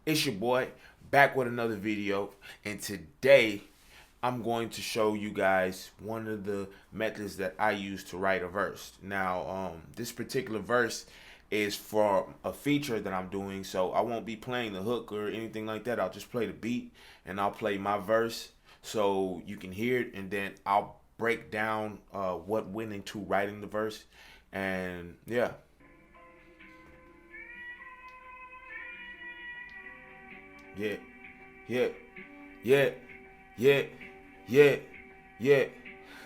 It's your boy, back with another video, and today I'm going to show you guys one of the methods that I use to write a verse. Now, this particular verse is for a feature that I'm doing, so I won't be playing the hook or anything like that. I'll just play the beat, and I'll play my verse so you can hear it, and then I'll break down what went into writing the verse, and yeah. Yeah, yeah, yeah, yeah, yeah, yeah.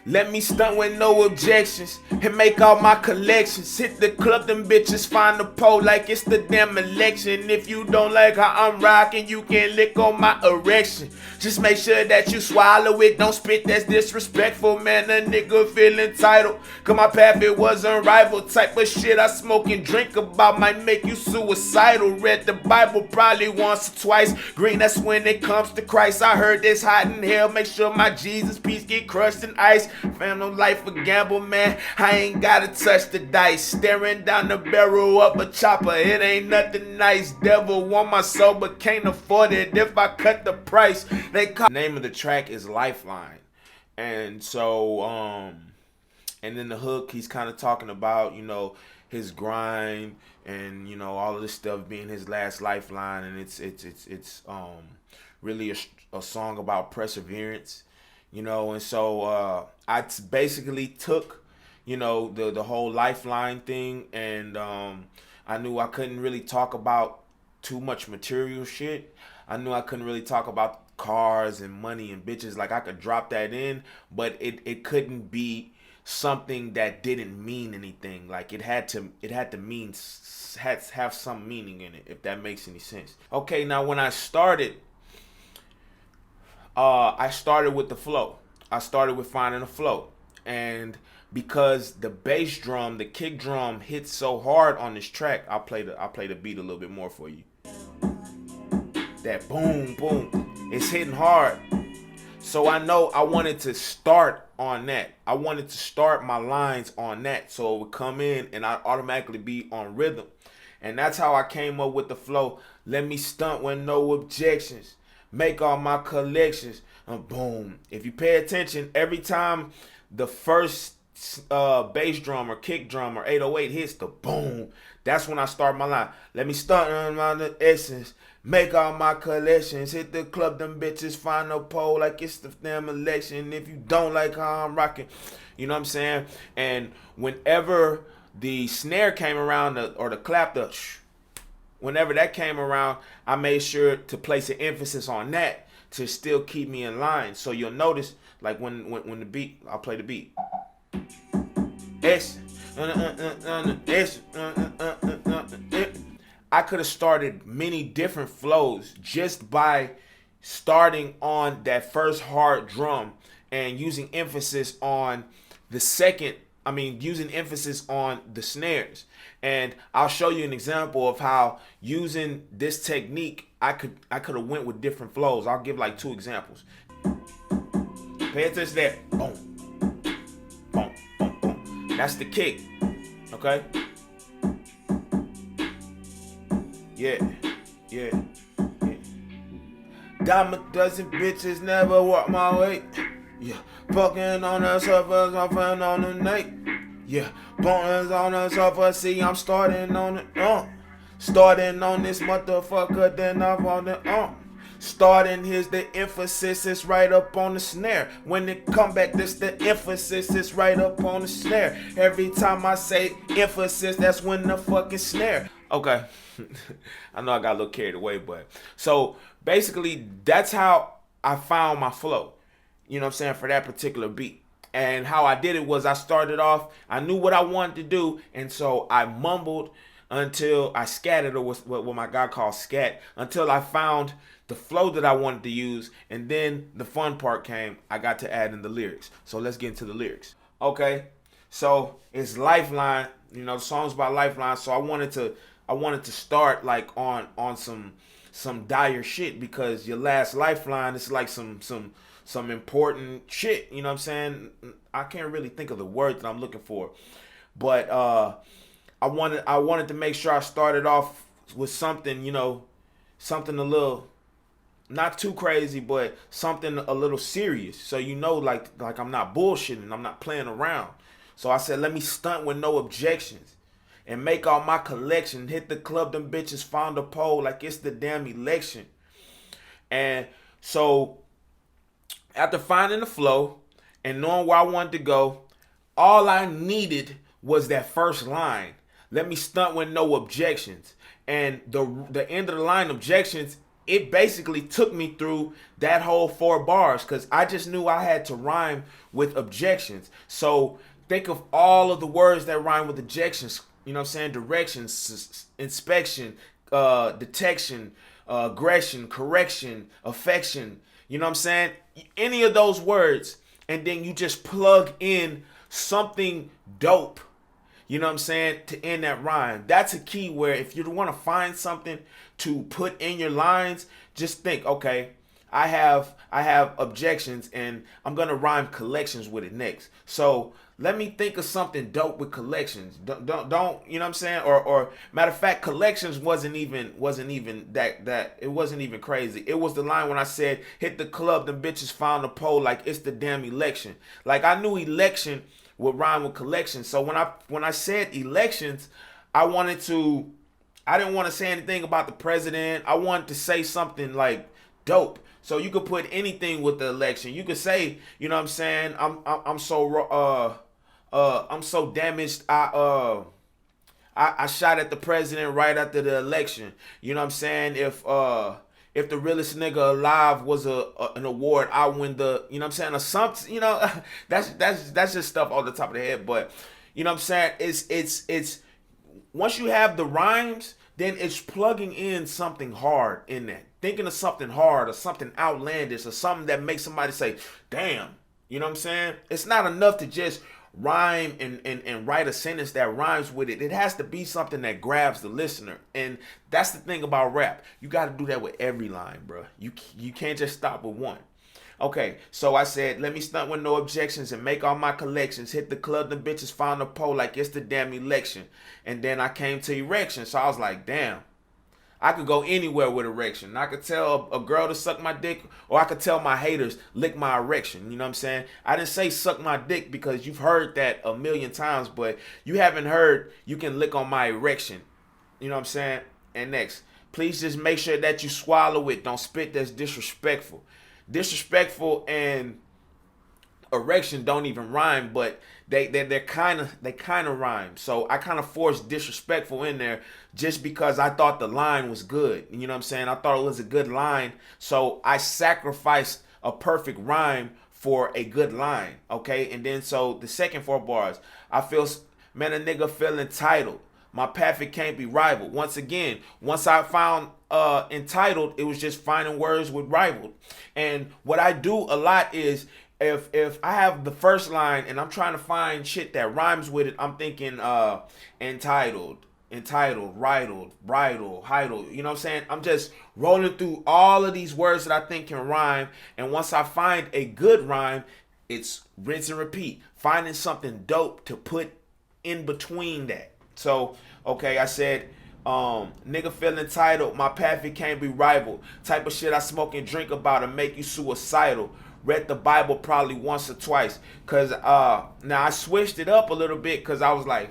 Let me stunt with no objections and make all my collections. Hit the club, them bitches find the pole like it's the damn election. If you don't like how I'm rocking, you can lick on my erection. Just make sure that you swallow it, don't spit, that's disrespectful. Man, a nigga feel entitled, cause my path it was unrivaled. Type of shit I smoke and drink about might make you suicidal. Read the Bible probably once or twice. Green, that's when it comes to Christ. I heard this hot in hell, make sure my Jesus piece get crushed in ice. Fam, no life a gamble, man. I ain't gotta touch the dice. Staring down the barrel of a chopper, it ain't nothing nice. Devil want my soul, but can't afford it if I cut the price. They call the name of the track is Lifeline. And so, and then the hook, he's kind of talking about, you know, his grind and, you know, all of this stuff being his last lifeline. And it's really a song about perseverance. You know, and so I basically took, you know, the whole lifeline thing, and I knew I couldn't really talk about too much material shit. I knew I couldn't really talk about cars and money and bitches. Like, I could drop that in, but it couldn't be something that didn't mean anything. Like, it had to mean, had to have some meaning in it, if that makes any sense. Okay, now when I started with the flow. I started with finding a flow. And because the bass drum, the kick drum hits so hard on this track, I'll play the beat a little bit more for you. That boom, boom, it's hitting hard. So I know I wanted to start on that. I wanted to start my lines on that, so it would come in and I'd automatically be on rhythm. And that's how I came up with the flow. Let me stunt with no objections. Make all my collections. Boom. If you pay attention, every time the first bass drum or kick drum or 808 hits the boom, that's when I start my line. Let me start on my essence. Make all my collections. Hit the club, them bitches find a pole like it's the damn election. If you don't like how I'm rocking, you know what I'm saying? And whenever the snare came around, or the clap, whenever that came around, I made sure to place an emphasis on that to still keep me in line. So you'll notice, like when the beat, I'll play the beat. I could have started many different flows just by starting on that first hard drum and using emphasis on the second. Using emphasis on the snares. And I'll show you an example of how using this technique, I could have went with different flows. I'll give like 2 examples. Pay attention to that. Boom, boom, boom, boom. That's the kick. Okay? Yeah, yeah, yeah. Dime a dozen bitches never walk my way. Yeah, fucking on the surface, I'm found on the night. Yeah, bonus on the surface, see I'm starting on it. Starting on this motherfucker, then I'm on the Starting, here's the emphasis, it's right up on the snare. When it come back, this the emphasis, it's right up on the snare. Every time I say emphasis, that's when the fucking snare. Okay, I know I got a little carried away, but so basically that's how I found my flow. You know what I'm saying, for that particular beat. And how I did it was I started off, I knew what I wanted to do, and so I mumbled until I scattered, or what my guy calls scat, until I found the flow that I wanted to use, and then the fun part came. I got to add in the lyrics. So let's get into the lyrics. Okay, so it's Lifeline. You know, the song's about lifeline. So I wanted to start like on some dire shit, because your last lifeline is like some important shit. You know what I'm saying? I can't really think of the word that I'm looking for, but I wanted to make sure I started off with something, you know, something a little not too crazy, but something a little serious. So you know, like I'm not bullshitting, I'm not playing around. So I said, let me stunt with no objections and make all my collection. Hit the club, them bitches found a pole like it's the damn election. And so after finding the flow and knowing where I wanted to go, all I needed was that first line. Let me stunt with no objections. And the end of the line objections, it basically took me through that whole 4 bars because I just knew I had to rhyme with objections. So think of all of the words that rhyme with objections. You know what I'm saying? Directions, inspection, detection, aggression, correction, affection. You know what I'm saying? Any of those words, and then you just plug in something dope. You know what I'm saying? To end that rhyme. That's a key where if you want to find something to put in your lines, just think, okay, I have objections and I'm gonna rhyme collections with it next. So let me think of something dope with collections. Don't you know what I'm saying? Or matter of fact, collections wasn't even that it wasn't even crazy. It was the line when I said, hit the club, them bitches found a pole like it's the damn election. Like I knew election would rhyme with collection. So when I said elections, I didn't want to say anything about the president. I wanted to say something like dope. So you could put anything with the election. You could say, you know what I'm saying? I'm so damaged. I shot at the president right after the election. You know what I'm saying? If the realest nigga alive was an award, I win the, you know what I'm saying? Or something, you know, that's just stuff off the top of the head. But you know what I'm saying? It's once you have the rhymes, then it's plugging in something hard in that. Thinking of something hard or something outlandish or something that makes somebody say, damn. You know what I'm saying? It's not enough to just rhyme and write a sentence that rhymes with it. It has to be something that grabs the listener. And that's the thing about rap. You got to do that with every line, bro. You can't just stop with one. Okay, so I said, let me stunt with no objections and make all my collections. Hit the club, the bitches found a pole like it's the damn election. And then I came to erection. So I was like, damn. I could go anywhere with erection. I could tell a girl to suck my dick, or I could tell my haters, lick my erection. You know what I'm saying? I didn't say suck my dick because you've heard that a million times, but you haven't heard you can lick on my erection. You know what I'm saying? And next, please just make sure that you swallow it. Don't spit. That's disrespectful. Disrespectful and erection don't even rhyme, but they kind of rhyme. So I kind of forced disrespectful in there just because I thought the line was good. You know what I'm saying? I thought it was a good line, so I sacrificed a perfect rhyme for a good line. Okay, and then so the second 4 bars, a nigga feel entitled. My path, it can't be rivaled. Once again, once I found entitled, it was just finding words with rivaled. And what I do a lot is, if I have the first line and I'm trying to find shit that rhymes with it, I'm thinking entitled, bridled, heitled. You know what I'm saying? I'm just rolling through all of these words that I think can rhyme. And once I find a good rhyme, it's rinse and repeat. Finding something dope to put in between that. So, okay, I said, nigga feel entitled. My path, it can't be rivaled. Type of shit I smoke and drink about to make you suicidal. Read the Bible probably once or twice. Cause now I switched it up a little bit because I was like,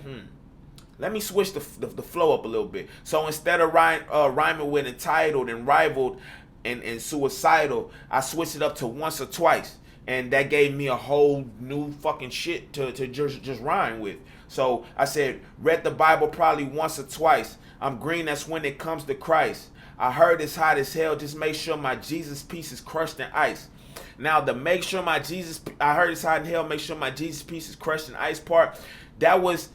let me switch the flow up a little bit. So instead of rhyming with entitled and rivaled and suicidal, I switched it up to once or twice. And that gave me a whole new fucking shit to just rhyme with. So I said, read the Bible probably once or twice. I'm green, that's when it comes to Christ. I heard it's hot as hell, just make sure my Jesus piece is crushed in ice. Now the make sure my Jesus, I heard it's hot in hell, make sure my Jesus piece is crushed in ice part, that was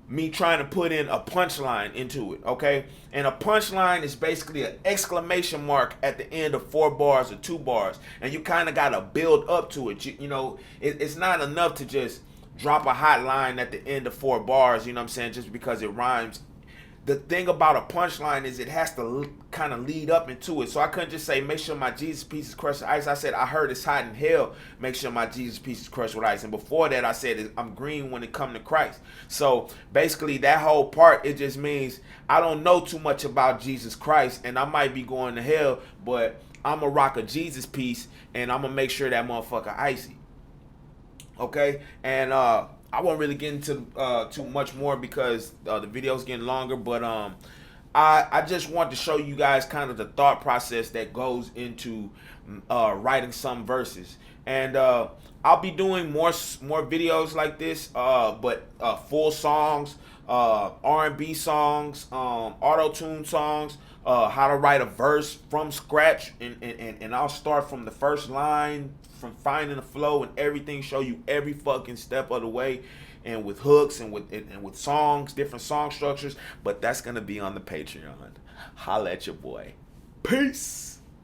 me trying to put in a punchline into it, okay? And a punchline is basically an exclamation mark at the end of 4 bars or 2 bars. And you kind of got to build up to it. You know, it's not enough to just drop a hot line at the end of 4 bars, you know what I'm saying, just because it rhymes. the thing about a punchline is it has to kind of lead up into it. So I couldn't just say, make sure my Jesus piece is crushed with ice. I said, I heard it's hot in hell. Make sure my Jesus piece is crushed with ice. And before that, I said, I'm green when it come to Christ. So basically, that whole part, it just means I don't know too much about Jesus Christ, and I might be going to hell, but I'm going to rock a Jesus piece, and I'm going to make sure that motherfucker icy. Okay? And I won't really get into too much more because the video's getting longer, but I just want to show you guys kind of the thought process that goes into writing some verses. And I'll be doing more videos like this, but full songs, R&B songs, auto-tune songs, how to write a verse from scratch, and I'll start from the first line, from finding the flow and everything, show you every fucking step of the way, and with hooks and with songs, different song structures. But that's gonna be on the Patreon. Holla at your boy. Peace.